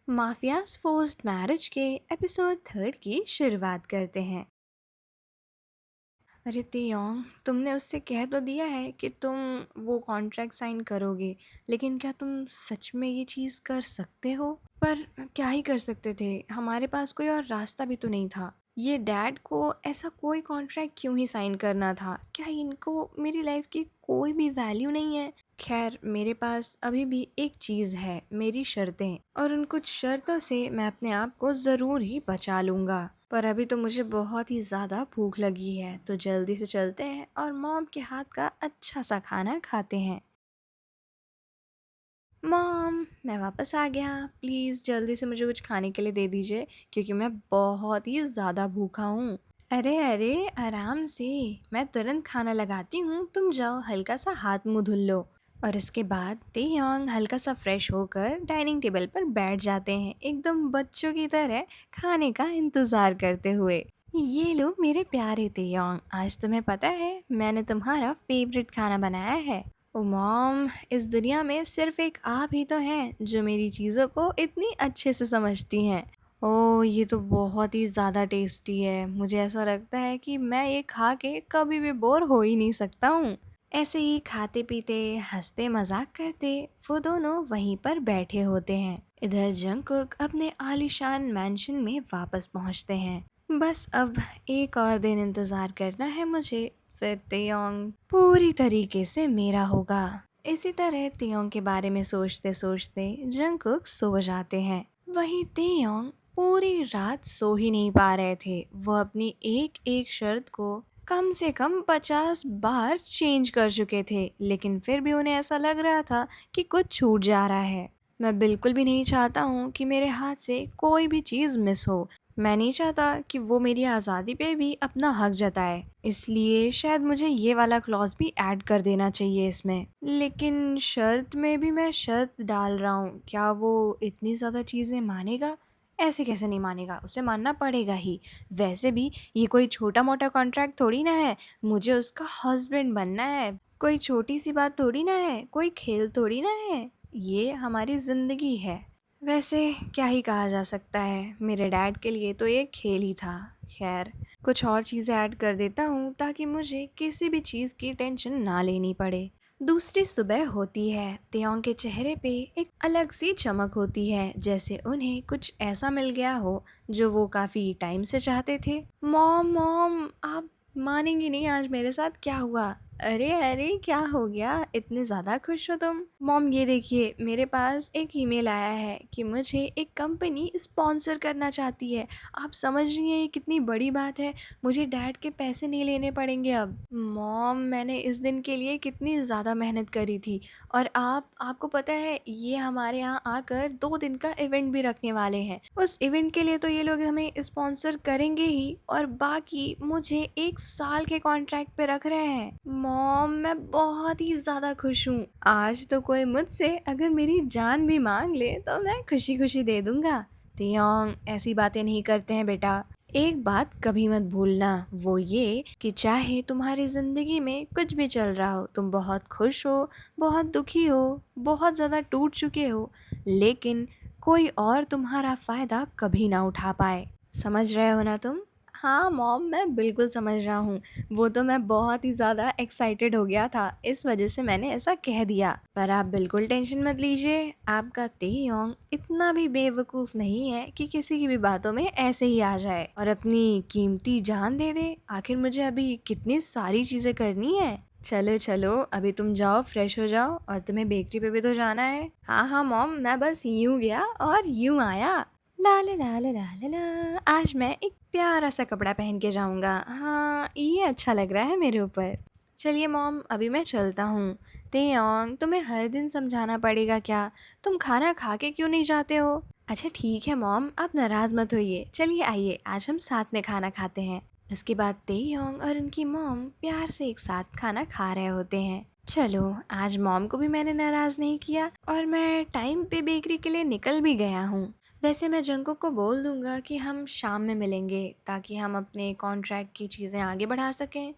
Mafias forced marriage के episode 3 की शुरुआत करते हैं। अरे तियोंग, तुमने उससे कह तो दिया है कि तुम वो कॉन्ट्रैक्ट साइन करोगे, लेकिन क्या तुम सच में ये चीज़ कर सकते हो? पर क्या ही कर सकते थे, हमारे पास कोई और रास्ता भी तो नहीं था। ये डैड को ऐसा कोई कॉन्ट्रैक्ट क्यों ही साइन करना था? क्या इनको मेरी लाइफ की कोई भी वैल्यू नहीं है? खैर, मेरे पास अभी भी एक चीज़ है, मेरी शर्तें, और उन कुछ शर्तों से मैं अपने आप को ज़रूर ही बचा लूँगा। पर अभी तो मुझे बहुत ही ज़्यादा भूख लगी है, तो जल्दी से चलते हैं और मॉम के हाथ का अच्छा सा खाना खाते हैं। मॉम, मैं वापस आ गया। प्लीज़ जल्दी से मुझे कुछ खाने के लिए दे दीजिए, क्योंकि मैं बहुत ही ज़्यादा भूखा हूँ। अरे अरे, आराम से, मैं तुरंत खाना लगाती हूँ, तुम जाओ हल्का सा हाथ मुंह धुल लो। और इसके बाद तेयोंग हल्का सा फ्रेश होकर डाइनिंग टेबल पर बैठ जाते हैं, एकदम बच्चों की तरह खाने का इंतज़ार करते हुए। ये लो मेरे प्यारे तेयोंग, आज तुम्हें पता है मैंने तुम्हारा फेवरेट खाना बनाया है। ओ मॉम, इस दुनिया में सिर्फ एक आप ही तो हैं जो मेरी चीज़ों को इतनी अच्छे से समझती हैं। ओह, ये तो बहुत ही ज़्यादा टेस्टी है। मुझे ऐसा लगता है कि मैं ये खा के कभी भी बोर हो ही नहीं सकता हूँ। ऐसे ही खाते पीते हंसते मजाक करते वो दोनों वहीं पर बैठे होते हैं। इधर जंगकुक अपने आलीशान मैंशन में वापस पहुंचते हैं। बस अब एक और दिन इंतज़ार करना है मुझे, फिर तेयोंग पूरी तरीके से मेरा होगा। इसी तरह तेयोंग के बारे में सोचते सोचते जंगकुक सो जाते हैं। वहीं तेयोंग पूरी रात सो ही नहीं पा रहे थे। वो अपनी एक एक शर्त को कम से कम 50 बार चेंज कर चुके थे, लेकिन फिर भी उन्हें ऐसा लग रहा था कि कुछ छूट जा रहा है। मैं बिल्कुल भी नहीं चाहता हूँ कि मेरे हाथ से कोई भी चीज़ मिस हो। मैं नहीं चाहता कि वो मेरी आज़ादी पे भी अपना हक जताए, इसलिए शायद मुझे ये वाला क्लॉज भी ऐड कर देना चाहिए इसमें। लेकिन शर्त में भी मैं शर्त डाल रहा हूँ, क्या वो इतनी ज़्यादा चीज़ें मानेगा? ऐसे कैसे नहीं मानेगा, उसे मानना पड़ेगा ही। वैसे भी ये कोई छोटा मोटा कॉन्ट्रैक्ट थोड़ी ना है, मुझे उसका हस्बैंड बनना है। कोई छोटी सी बात थोड़ी ना है, कोई खेल थोड़ी ना है, ये हमारी ज़िंदगी है। वैसे क्या ही कहा जा सकता है, मेरे डैड के लिए तो ये खेल ही था। खैर, कुछ और चीज़ें ऐड कर देता हूँ ताकि मुझे किसी भी चीज़ की टेंशन ना लेनी पड़े। दूसरी सुबह होती है। तेयोंग के चेहरे पे एक अलग सी चमक होती है, जैसे उन्हें कुछ ऐसा मिल गया हो जो वो काफ़ी टाइम से चाहते थे। मॉम मॉम, आप मानेंगी नहीं आज मेरे साथ क्या हुआ। अरे अरे, क्या हो गया, इतने ज़्यादा खुश हो तुम? मॉम, ये देखिए, मेरे पास एक ईमेल आया है कि मुझे एक कंपनी स्पॉन्सर करना चाहती है। आप समझ रही हैं ये कितनी बड़ी बात है। मुझे डैड के पैसे नहीं लेने पड़ेंगे अब। मॉम, मैंने इस दिन के लिए कितनी ज़्यादा मेहनत करी थी, और आपको पता है ये हमारे यहाँ आकर 2 दिन का इवेंट भी रखने वाले हैं। उस इवेंट के लिए तो ये लोग हमें स्पॉन्सर करेंगे ही, और बाकी मुझे 1 साल के कॉन्ट्रैक्ट पे रख रहे हैं। मॉम, मैं बहुत ही ज़्यादा खुश हूँ। आज तो कोई मुझसे अगर मेरी जान भी मांग ले तो मैं खुशी खुशी दे दूंगा। तियोंग, ऐसी बातें नहीं करते हैं बेटा। एक बात कभी मत भूलना, वो ये कि चाहे तुम्हारी ज़िंदगी में कुछ भी चल रहा हो, तुम बहुत खुश हो, बहुत दुखी हो, बहुत ज़्यादा टूट चुके हो, लेकिन कोई और तुम्हारा फ़ायदा कभी ना उठा पाए। समझ रहे हो ना तुम? हाँ मॉम, मैं बिल्कुल समझ रहा हूँ। वो तो मैं बहुत ही ज़्यादा एक्साइटेड हो गया था, इस वजह से मैंने ऐसा कह दिया। पर आप बिल्कुल टेंशन मत लीजिए, आपका तेयोंग इतना भी बेवकूफ़ नहीं है कि किसी की भी बातों में ऐसे ही आ जाए और अपनी कीमती जान दे दे। आखिर मुझे अभी कितनी सारी चीज़ें करनी है। चलो चलो, अभी तुम जाओ, फ्रेश हो जाओ, और तुम्हें बेकरी पे भी तो जाना है। हाँ हाँ मॉम, मैं बस यूं गया और यूं आया। ला ला ला ला ला ला ला। आज मैं एक प्यारा सा कपड़ा पहन के जाऊंगा। हाँ, ये अच्छा लग रहा है मेरे ऊपर। चलिए मॉम, अभी मैं चलता हूँ। तेयोंग, तुम्हें हर दिन समझाना पड़ेगा क्या? तुम खाना खा के क्यों नहीं जाते हो? अच्छा ठीक है मॉम, आप नाराज़ मत होइए। चलिए आइए, आज हम साथ में खाना खाते हैं। इसके बाद तेयोंग और उनकी मॉम प्यार से एक साथ खाना खा रहे होते हैं। चलो, आज मॉम को भी मैंने नाराज़ नहीं किया, और मैं टाइम पे बेकरी के लिए निकल भी गया हूँ। वैसे मैं जंकुक को बोल दूंगा कि हम शाम में मिलेंगे, ताकि हम अपने कॉन्ट्रैक्ट की चीज़ें आगे बढ़ा सकें।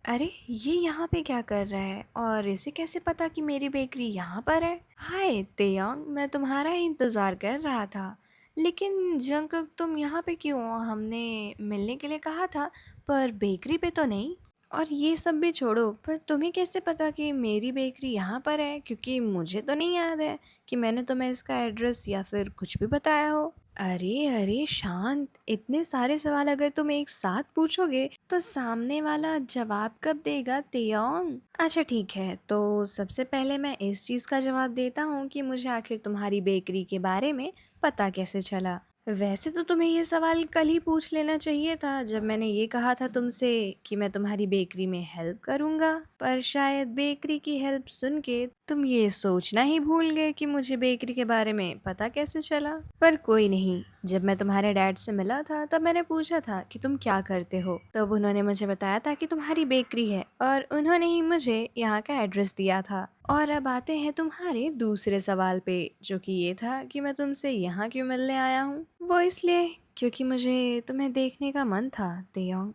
अरे ये यहाँ पे क्या कर रहा है और इसे कैसे पता कि मेरी बेकरी यहाँ पर है? हाय तेयोंग, मैं तुम्हारा ही इंतज़ार कर रहा था। लेकिन जंगकुक तुम यहाँ पे क्यों हो? हमने मिलने के लिए कहा था, पर बेकरी पे तो नहीं। और ये सब भी छोड़ो, पर तुम्हें कैसे पता कि मेरी बेकरी यहाँ पर है? क्योंकि मुझे तो नहीं याद है कि मैंने तुम्हें इसका एड्रेस या फिर कुछ भी बताया हो। अरे अरे शांत, इतने सारे सवाल अगर तुम एक साथ पूछोगे तो सामने वाला जवाब कब देगा तेयोंग? अच्छा ठीक है, तो सबसे पहले मैं इस चीज़ का जवाब देता हूँ कि मुझे आखिर तुम्हारी बेकरी के बारे में पता कैसे चला। वैसे तो तुम्हें ये सवाल कल ही पूछ लेना चाहिए था, जब मैंने ये कहा था तुमसे कि मैं तुम्हारी बेकरी में हेल्प करूँगा। पर शायद बेकरी की हेल्प सुन के तुम ये सोचना ही भूल गए कि मुझे बेकरी के बारे में पता कैसे चला। पर कोई नहीं, जब मैं तुम्हारे डैड से मिला था तब मैंने पूछा था कि तुम क्या करते हो, तब उन्होंने मुझे बताया था कि तुम्हारी बेकरी है और उन्होंने ही मुझे यहाँ का एड्रेस दिया था। और अब आते हैं तुम्हारे दूसरे सवाल पे, जो कि ये था कि मैं तुमसे यहाँ क्यों मिलने आया हूँ। वो इसलिए क्योंकि मुझे तुम्हें देखने का मन था तेयोंग।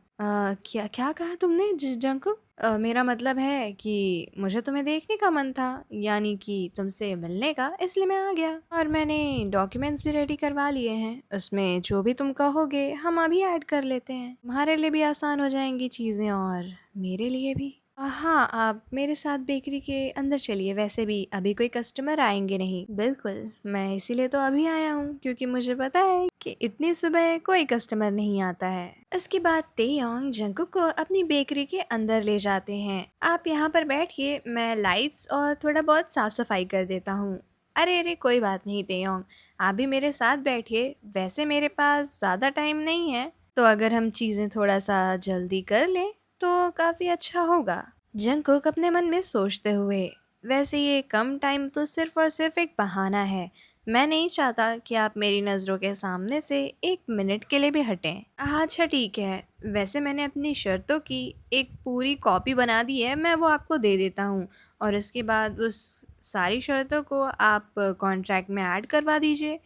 क्या क्या कहा तुमने जंकुक? मेरा मतलब है कि मुझे तुम्हें देखने का मन था, यानी कि तुमसे मिलने का, इसलिए मैं आ गया। और मैंने डॉक्यूमेंट्स भी रेडी करवा लिए हैं, उसमें जो भी तुम कहोगे हम अभी ऐड कर लेते हैं। तुम्हारे लिए भी आसान हो जाएंगी चीज़ें और मेरे लिए भी। हाँ, आप मेरे साथ बेकरी के अंदर चलिए, वैसे भी अभी कोई कस्टमर आएंगे नहीं। बिल्कुल, मैं इसीलिए तो अभी आया हूँ क्योंकि मुझे पता है कि इतनी सुबह कोई कस्टमर नहीं आता है। इसके बाद तेयोंग जंकुक को अपनी बेकरी के अंदर ले जाते हैं। आप यहाँ पर बैठिए, मैं लाइट्स और थोड़ा बहुत साफ सफाई कर देता हूँ। अरे अरे कोई बात नहीं तेयोंग, आप भी मेरे साथ बैठिए। वैसे मेरे पास ज़्यादा टाइम नहीं है, तो अगर हम चीज़ें थोड़ा सा जल्दी कर लें तो काफ़ी अच्छा होगा। जंगकुक अपने मन में सोचते हुए, वैसे ये कम टाइम तो सिर्फ और सिर्फ एक बहाना है। मैं नहीं चाहता कि आप मेरी नज़रों के सामने से एक मिनट के लिए भी हटें। अच्छा ठीक है, वैसे मैंने अपनी शर्तों की एक पूरी कॉपी बना दी है, मैं वो आपको दे देता हूँ। और इसके बाद उस सारी शर्तों को आप कॉन्ट्रैक्ट में ऐड करवा दीजिए।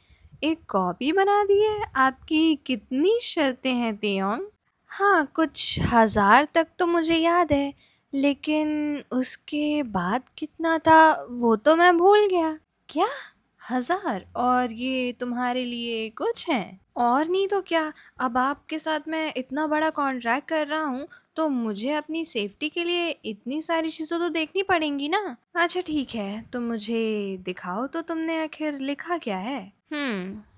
एक कॉपी बना दी है? आपकी कितनी शर्तें हैं तेयोंग? हाँ, कुछ हज़ार तक तो मुझे याद है, लेकिन उसके बाद कितना था वो तो मैं भूल गया। क्या? 1000? और ये तुम्हारे लिए कुछ है? और नहीं तो क्या, अब आपके साथ मैं इतना बड़ा कॉन्ट्रैक्ट कर रहा हूँ, तो मुझे अपनी सेफ्टी के लिए इतनी सारी चीज़ें तो देखनी पड़ेंगी ना। अच्छा ठीक है, तो मुझे दिखाओ तो तुमने आखिर लिखा क्या है।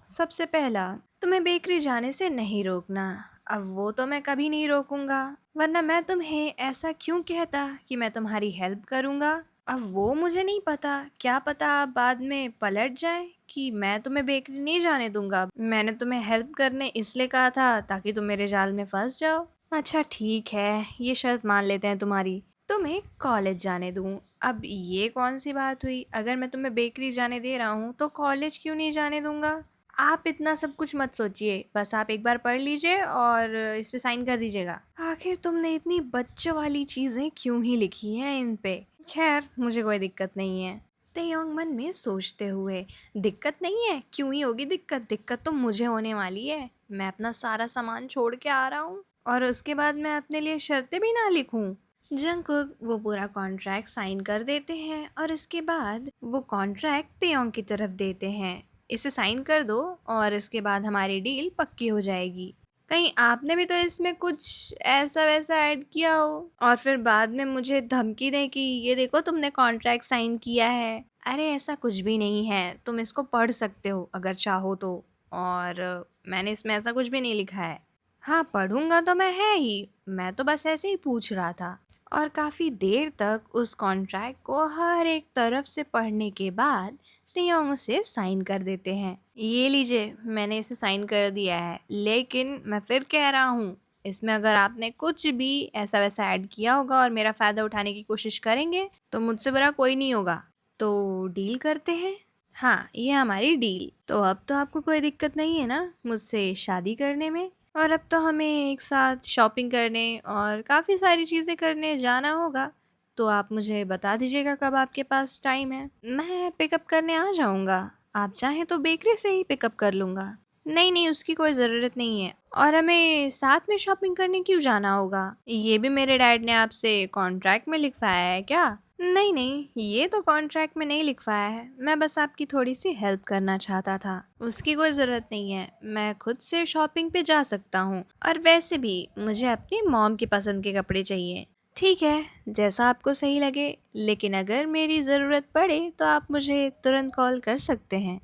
सबसे पहला, तुम्हें बेकरी जाने से नहीं रोकना। अब वो तो मैं कभी नहीं रोकूंगा, वरना मैं तुम्हें ऐसा क्यों कहता कि मैं तुम्हारी हेल्प करूंगा। अब वो मुझे नहीं पता, क्या पता आप बाद में पलट जाए कि मैं तुम्हें बेकरी नहीं जाने दूंगा। मैंने तुम्हें हेल्प करने इसलिए कहा था ताकि तुम मेरे जाल में फंस जाओ। अच्छा ठीक है, ये शर्त मान लेते हैं तुम्हारी, तुम्हें कॉलेज जाने दूं। अब ये कौन सी बात हुई, अगर मैं तुम्हें बेकरी जाने दे रहा हूँ तो कॉलेज क्यों नहीं जाने दूंगा। आप इतना सब कुछ मत सोचिए, बस आप एक बार पढ़ लीजिए और इस पे साइन कर दीजिएगा। आखिर तुमने इतनी बच्चों वाली चीज़ें क्यों ही लिखी हैं इन पे। खैर मुझे कोई दिक्कत नहीं है। तेयोंग मन में सोचते हुए, दिक्कत नहीं है? क्यों ही होगी दिक्कत, दिक्कत तो मुझे होने वाली है। मैं अपना सारा सामान छोड़ के आ रहा हूँ और उसके बाद मैं अपने लिए शर्तें भी ना लिखूं। जंगकुक वो पूरा कॉन्ट्रैक्ट साइन कर देते हैं और इसके बाद वो कॉन्ट्रैक्ट तेयोंग की तरफ देते हैं। इसे साइन कर दो और इसके बाद हमारी डील पक्की हो जाएगी। कहीं आपने भी तो इसमें कुछ ऐसा वैसा ऐड किया हो और फिर बाद में मुझे धमकी दें कि ये देखो तुमने कॉन्ट्रैक्ट साइन किया है। अरे ऐसा कुछ भी नहीं है, तुम इसको पढ़ सकते हो अगर चाहो तो। और मैंने इसमें ऐसा कुछ भी नहीं लिखा है। हाँ पढ़ूंगा तो मैं है ही, मैं तो बस ऐसे ही पूछ रहा था। और काफ़ी देर तक उस कॉन्ट्रैक्ट को हर एक तरफ से पढ़ने के बाद तेयोंग उसे साइन कर देते हैं। ये लीजिए, मैंने इसे साइन कर दिया है, लेकिन मैं फिर कह रहा हूँ, इसमें अगर आपने कुछ भी ऐसा वैसा ऐड किया होगा और मेरा फ़ायदा उठाने की कोशिश करेंगे तो मुझसे बुरा कोई नहीं होगा। तो डील करते हैं। हाँ ये हमारी डील। तो अब तो आपको कोई दिक्कत नहीं है ना मुझसे शादी करने में। और अब तो हमें एक साथ शॉपिंग करने और काफ़ी सारी चीज़ें करने जाना होगा। तो आप मुझे बता दीजिएगा कब आपके पास टाइम है, मैं पिकअप करने आ जाऊँगा। आप चाहें तो बेकरी से ही पिकअप कर लूँगा। नहीं नहीं, उसकी कोई ज़रूरत नहीं है। और हमें साथ में शॉपिंग करने क्यों जाना होगा? ये भी मेरे डैड ने आपसे कॉन्ट्रैक्ट में लिखवाया है क्या? नहीं नहीं, ये तो कॉन्ट्रैक्ट में नहीं लिखवाया है। मैं बस आपकी थोड़ी सी हेल्प करना चाहता था। उसकी कोई ज़रूरत नहीं है, मैं खुद से शॉपिंग पे जा सकता हूँ। और वैसे भी मुझे अपनी मॉम की पसंद के कपड़े चाहिए। ठीक है, जैसा आपको सही लगे, लेकिन अगर मेरी ज़रूरत पड़े तो आप मुझे तुरंत कॉल कर सकते हैं।